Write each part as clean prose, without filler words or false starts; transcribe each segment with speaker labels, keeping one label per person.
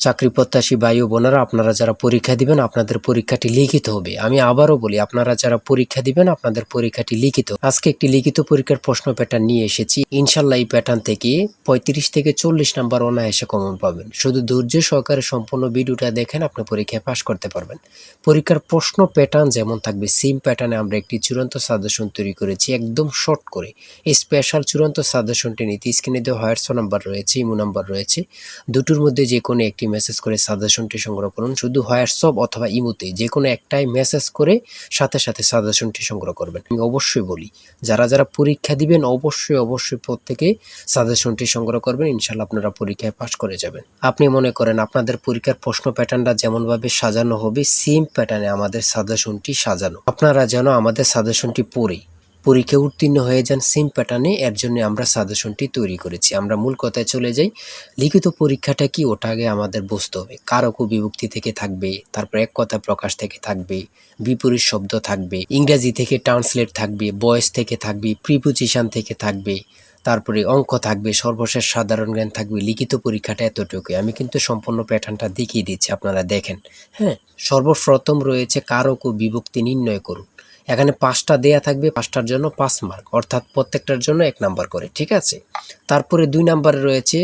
Speaker 1: চাকরি প্রত্যাশী ভাই ও বোনেরা, আপনারা যারা পরীক্ষা দিবেন আপনাদের পরীক্ষাটি লিখিত হবে। আমি আবারও বলি, আপনারা যারা পরীক্ষা দিবেন আপনাদের পরীক্ষাটি লিখিত। আজকে একটি লিখিত পরীক্ষার প্রশ্ন প্যাটার্ন নিয়ে এসেছি। ইনশাল্লাহ এই প্যাটার্ন থেকে 35 থেকে 40 নাম্বার অনায়াসে কমন পাবেন। শুধু ধৈর্য সহকারে সম্পূর্ণ ভিডিওটা দেখেন, আপনি পরীক্ষায় পাশ করতে পারবেন। পরীক্ষার প্রশ্ন প্যাটার্ন যেমন থাকবে সেম প্যাটার্নে আমরা একটি চূড়ান্ত সাজেশন তৈরি করেছি, একদম শর্ট করে। এই স্পেশাল চূড়ান্ত সাজেশনটি নিতে স্ক্রিনে দেওয়া হোয়াটসঅ্যাপ নাম্বার রয়েছে, ইমো নাম্বার রয়েছে, দুটোর মধ্যে যে কোনো একটি মেসেজ করে সাজেশনটি সংগ্রহ করুন। শুধু হোয়াটসঅ্যাপ অথবা ইমোতে যে কোনো একটাই মেসেজ করে সাথে সাথে সাজেশনটি সংগ্রহ করবেন। আমি অবশ্যই বলি, যারা যারা পরীক্ষা দিবেন অবশ্যই প্রত্যেকে সাজেশনটি সংগ্রহ করবেন। ইনশাল্লাহ আপনারা পরীক্ষায় পাশ করে যাবেন। আপনি মনে করেন আপনাদের পরীক্ষার প্রশ্ন প্যাটার্নটা যেমনভাবে সাজানো হবে সেম প্যাটার্নে আমাদের সাজেশনটি সাজানো। আপনারা যেন আমাদের সাজেশনটি পড়ে পরীক্ষায় উত্তীর্ণ হয়ে যান সেম প্যাটার্নে, এর জন্য আমরা সাজেশনটি তৈরি করেছি। আমরা মূল কথায় চলে যাই। লিখিত পরীক্ষাটা কি, ওটা আগে আমাদের বুঝতে হবে। কারক ও বিভক্তি থেকে থাকবে, তারপর এক কথা প্রকাশ থেকে থাকবে, বিপরীত শব্দ থাকবে, ইংরেজি থেকে ট্রান্সলেট থাকবে, ভয়েস থেকে থাকবে, প্রিপোজিশন থেকে থাকবে, তারপরে অঙ্ক থাকবে, সর্বশেষ সাধারণ জ্ঞান থাকবে। লিখিত পরীক্ষাটা এতটুকুই। আমি কিন্তু সম্পূর্ণ প্যাটার্নটা দেখিয়ে দিচ্ছি, আপনারা দেখেন। হ্যাঁ, সর্বপ্রথম রয়েছে কারক ও বিভক্তি নির্ণয় করুন। এখানে 5টা দেয়া থাকবে, 5টার জন্য 5 মার্ক, অর্থাৎ প্রত্যেকটার জন্য 1 নাম্বার করে, ঠিক আছে। তারপরে 2 নাম্বারে রয়েছে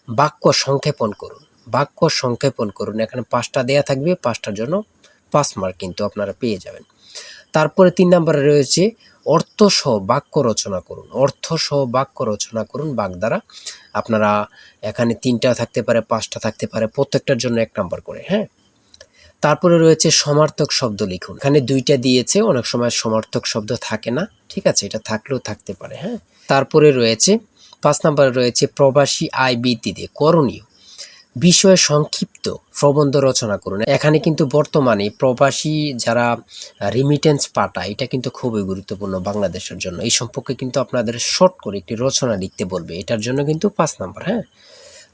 Speaker 1: বাক্য সংক্ষেপণ করুন। বাক্য সংক্ষেপণ করুন, এখানে 5টা দেয়া থাকবে, 5টার জন্য 5 মার্ক কিন্তু আপনারা পেয়ে যাবেন। তারপরে 3 নাম্বারে রয়েছে অর্থসহ বাক্য রচনা করুন। অর্থসহ বাক্য রচনা করুন বাক দ্বারা। আপনারা এখানে 3টা থাকতে পারে, 5টা থাকতে পারে, প্রত্যেকটার জন্য 1 নাম্বার করে। হ্যাঁ, তারপরে রয়েছে সমার্থক শব্দ লিখুন। এখানে 2টা দিয়েছে, অনেক সময় সমার্থক শব্দ থাকে না, ঠিক আছে, এটা থাকলেও থাকতে পারে। হ্যাঁ, তারপরে রয়েছে 5 নম্বরে রয়েছে প্রবাসী আয় বৃদ্ধিতে করণীয় বিষয়ে সংক্ষিপ্ত প্রবন্ধ রচনা করুন। এখানে কিন্তু বর্তমানে প্রবাসী যারা রিমিটেন্স পাঠায়, এটা কিন্তু খুবই গুরুত্বপূর্ণ বাংলাদেশের জন্য। এই সম্পর্কে কিন্তু আপনাদের শর্ট করে একটি রচনা লিখতে বলবে, এটার জন্য কিন্তু 5 নাম্বার। হ্যাঁ,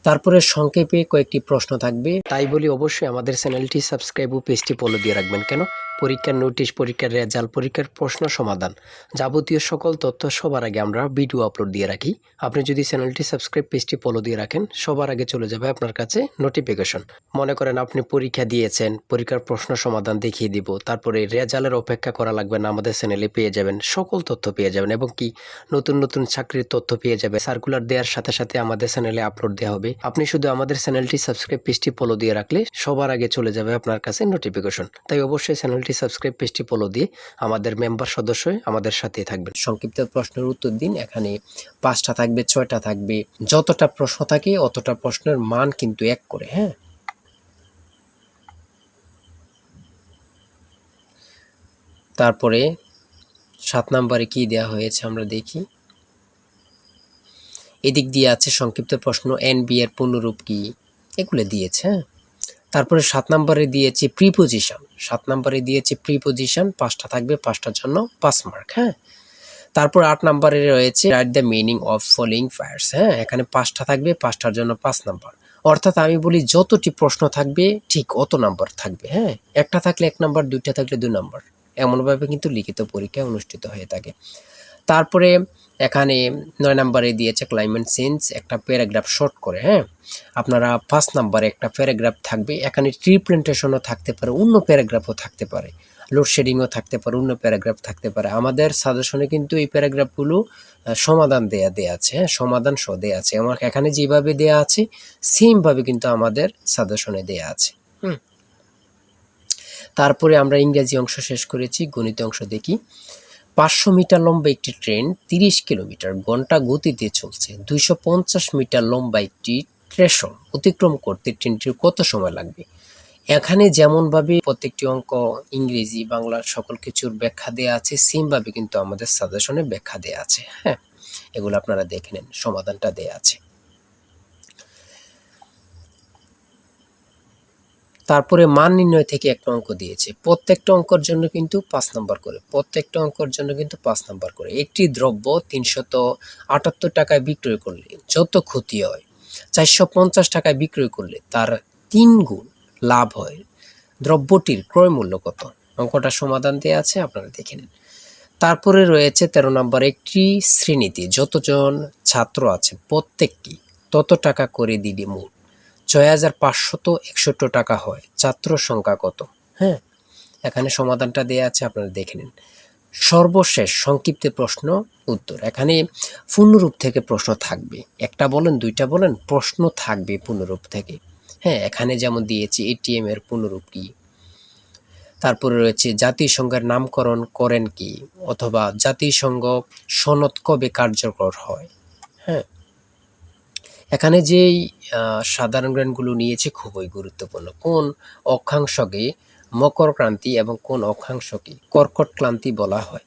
Speaker 1: তারপরে সংক্ষেপে কয়েকটি প্রশ্ন থাকবে। তাই বলি অবশ্যই আমাদের চ্যানেলটি সাবস্ক্রাইব ও পেজটি ফলো দিয়ে রাখবেন। কেন? পরীক্ষার নোটিশ, পরীক্ষার রেজাল্ট, পরীক্ষার প্রশ্ন সমাধান, যাবতীয় সকল তথ্য সবার আগে আমরা ভিডিও আপলোড দিয়ে রাখি। আপনি যদি চ্যানেলটি সাবস্ক্রাইব, পেজটি ফলো দিয়ে রাখেন, সবার আগে চলে যাবে আপনার কাছে নোটিফিকেশন। মনে করেন আপনি পরীক্ষা দিয়েছেন, পরীক্ষার প্রশ্ন সমাধান দেখিয়ে দিব, তারপরে রেজাল্টের অপেক্ষা করা লাগবে না, আমাদের চ্যানেলে পেয়ে যাবেন, সকল তথ্য পেয়ে যাবেন, এবং কি নতুন নতুন চাকরির তথ্য পেয়ে যাবে। সার্কুলার দেওয়ার সাথে সাথে আমাদের চ্যানেলে আপলোড দেওয়া হবে। আপনি শুধু আমাদের চ্যানেলটি সাবস্ক্রাইব, পেজটি ফলো দিয়ে রাখলে সবার আগে চলে যাবে আপনার কাছে নোটিফিকেশন। তাই অবশ্যই চ্যানেলটি সাবস্ক্রাইব, পেজটি ফলো দিয়ে আমাদের মেম্বার সদস্য হয়ে আমাদের সাথেই থাকবেন। সংক্ষিপ্ত প্রশ্নের উত্তর দিন। এখানে 5টা থাকবে, 6টা থাকবে, যতটা প্রশ্ন থাকে অতটা প্রশ্নের মান কিন্তু 1 করে। হ্যাঁ, তারপরে 7 নম্বরে কি দেওয়া হয়েছে আমরা দেখি। এদিক দিয়ে আছে সংক্ষিপ্ত প্রশ্ন, এনবি এর পূর্ণরূপ কি, এগুলো দিয়েছে। হ্যাঁ, তারপরে 7 নম্বরে দিয়েছে প্রিপোজিশন। 7 নম্বরে দিয়েছে প্রিপোজিশন, 5টা থাকবে, 5টার জন্য 5 মার্ক। হ্যাঁ, তারপর 8 নম্বরে রয়েছে write the meaning of following fires. হ্যাঁ, এখানে 5টা থাকবে, 5টার জন্য 5 নাম্বার। অর্থাৎ আমি বলি যতটি প্রশ্ন থাকবে ঠিক অত নাম্বার থাকবে। হ্যাঁ, একটা থাকলে 1 নাম্বার, 2টা থাকলে 2 নাম্বার, এমনভাবে কিন্তু লিখিত পরীক্ষা অনুষ্ঠিত হয়ে থাকে। তারপরে এখানে 9 নাম্বারে দিয়েছে ক্লাইমেট চেঞ্জ, একটা প্যারাগ্রাফ শর্ট করে। হ্যাঁ, আপনারা 5 নাম্বারে একটা প্যারাগ্রাফ থাকবে, এখানে ট্রি প্ল্যান্টেশনও থাকতে পারে, অন্য প্যারাগ্রাফও থাকতে পারে, লোডশেডিংও থাকতে পারে, অন্য প্যারাগ্রাফ থাকতে পারে। আমাদের সাজেশনে কিন্তু এই প্যারাগ্রাফগুলো সমাধান দেয়া আছে। হ্যাঁ, সমাধান সহ দেয়া আছে। আমার এখানে যেভাবে দেয়া আছে সেমভাবে কিন্তু আমাদের সাজেশনে দেয়া আছে। তারপরে আমরা ইংরেজি অংশ শেষ করেছি, গণিত অংশ দেখি। 500 মিটার লম্বা একটি ট্রেন 30 কিলোমিটার ঘন্টা গতিতে চলছে। 250 মিটার লম্বা একটি স্টেশন অতিক্রম করতে ট্রেনটির কত সময় লাগবে? এখানে যেমনভাবে প্রত্যেকটি অঙ্ক ইংরেজি, বাংলা সকল কিছুর ব্যাখ্যা দেয়া আছে, সেমভাবে কিন্তু আমাদের সাজেশনে ব্যাখ্যা দেয়া আছে। হ্যাঁ, এগুলো আপনারা দেখে নেন, সমাধানটা দেয়া আছে। তারপরে মান নির্ণয় থেকে একটা অঙ্ক দিয়েছে। প্রত্যেকটা অঙ্কের জন্য কিন্তু 5 নাম্বার করে। প্রত্যেকটা অঙ্কের জন্য কিন্তু 5 নাম্বার করে। একটি দ্রব্য 378 টাকায় বিক্রয় করলে যত ক্ষতি হয়, 450 টাকায় বিক্রয় করলে তার 3 গুণ লাভ হয়। দ্রব্যটির ক্রয় মূল্য কত? অঙ্কটা সমাধান দেয়া আছে, আপনারা দেখে নিন। তারপরে রয়েছে 13 নাম্বার, একটি শ্রেণীতে যতজন ছাত্র আছে প্রত্যেককে তত টাকা করে দিলে মোট 6561 টাকা হয়। ছাত্র সংখ্যা কত? হ্যাঁ, এখানে সমাধানটা দেয়া আছে, আপনারা দেখে নিন। সর্বশেষ সংক্ষিপ্ত প্রশ্ন উত্তর। এখানে পূর্ণরূপ থেকে প্রশ্ন থাকবে, একটা বলেন দুইটা বলেন, প্রশ্ন থাকবে পূর্ণরূপ থেকে। হ্যাঁ, এখানে যেমন দিয়েছি এটিএম এর পূর্ণরূপ কি, তারপরে রয়েছে জাতিসংঘের নামকরণ করেন কি, অথবা জাতিসংঘ সনদ কবে কার্যকর হয়। হ্যাঁ, এখানে যেই সাধারণ জ্ঞানগুলো নিয়েছে খুবই গুরুত্বপূর্ণ। কোন অক্ষাংশকে মকর ক্রান্তি এবং কোন অক্ষাংশকে কর্কট ক্রান্তি বলা হয়।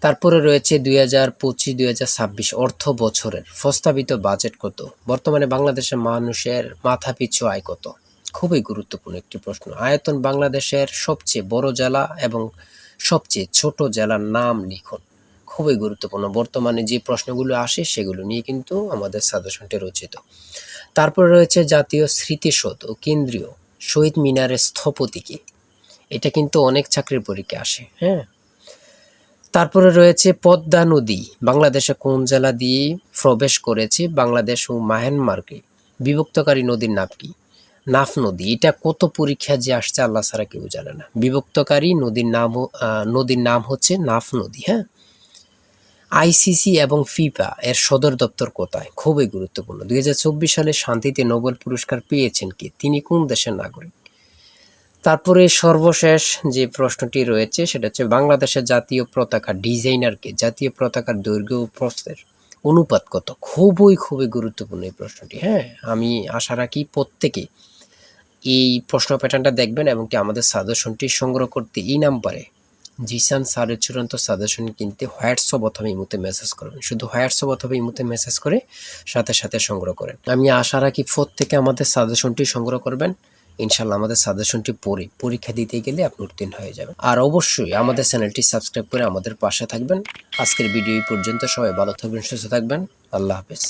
Speaker 1: তারপরে রয়েছে 2025-2026 অর্থ বছরের প্রস্তাবিত বাজেট কত। বর্তমানে বাংলাদেশের মানুষের মাথাপিছু আয় কত। খুবই গুরুত্বপূর্ণ একটি প্রশ্ন। আয়তন বাংলাদেশের সবচেয়ে বড় জেলা এবং সবচেয়ে ছোট জেলার নাম লিখুন। খুবই গুরুত্বপূর্ণ। বর্তমানে যে প্রশ্নগুলো আসে সেগুলো নিয়ে কিন্তু আমাদের সাজেশনটি রচিত। তারপরে রয়েছে জাতীয় স্মৃতিসৌধ ও কেন্দ্রীয় শহীদ মিনারের স্থপতি কে। এটা কিন্তু অনেক চাকরির পরীক্ষায় আসে। হ্যাঁ, তারপরে রয়েছে পদ্মা নদী বাংলাদেশে কোন জেলা দিয়ে প্রবেশ করেছে। বাংলাদেশ ও মায়ানমারকে বিভক্তকারী নদীর নাম কি? নাফ নদী। এটা কত পরীক্ষা যে আসছে আল্লাহ ছাড়া কেউ জানে না। বিভক্তকারী নদীর নাম হচ্ছে নাফ নদী। হ্যাঁ, আইসিসি এবং ফিফা এর সদর দপ্তর কোথায়? খুবই গুরুত্বপূর্ণ। 2024 সালে শান্তিতে নোবেল পুরস্কার পেয়েছেন কে? তিনি কোন দেশের নাগরিক? তারপরে সর্বশেষ যে প্রশ্নটি রয়েছে সেটা হচ্ছে বাংলাদেশের জাতীয় পতাকা ডিজাইনার কে? জাতীয় পতাকার দৈর্ঘ্য ও প্রস্থের অনুপাত কত? খুবই গুরুত্বপূর্ণ এই প্রশ্নটি। হ্যাঁ, আমি আশা রাখি প্রত্যেকে এই প্রশ্ন প্যাটার্নটা দেখবেন এবং আমাদের সাজেশনটি সংগ্রহ করতে এই নাম্বারে জিসান স্যারের চূড়ান্ত সাজেশন কিনতে হোয়াটসঅ্যাপ অথবা ইমোতে মেসেজ করবেন। শুধু হোয়াটসঅ্যাপ অথবা ইমোতে মেসেজ করে সাথে সংগ্রহ করেন। আমি আশা রাখি প্রত্যেকে আমাদের সাজেশনটি সংগ্রহ করবেন। ইনশাল্লাহ আমাদের সাজেশনটি পড়ে পরীক্ষা দিতে গেলে আপনি উত্তীর্ণ হয়ে যাবেন। আর অবশ্যই আমাদের চ্যানেলটি সাবস্ক্রাইব করে আমাদের পাশে থাকবেন। আজকের ভিডিও এই পর্যন্ত। সবাই ভালো থাকবেন, সুস্থ থাকবেন। আল্লাহ হাফেজ।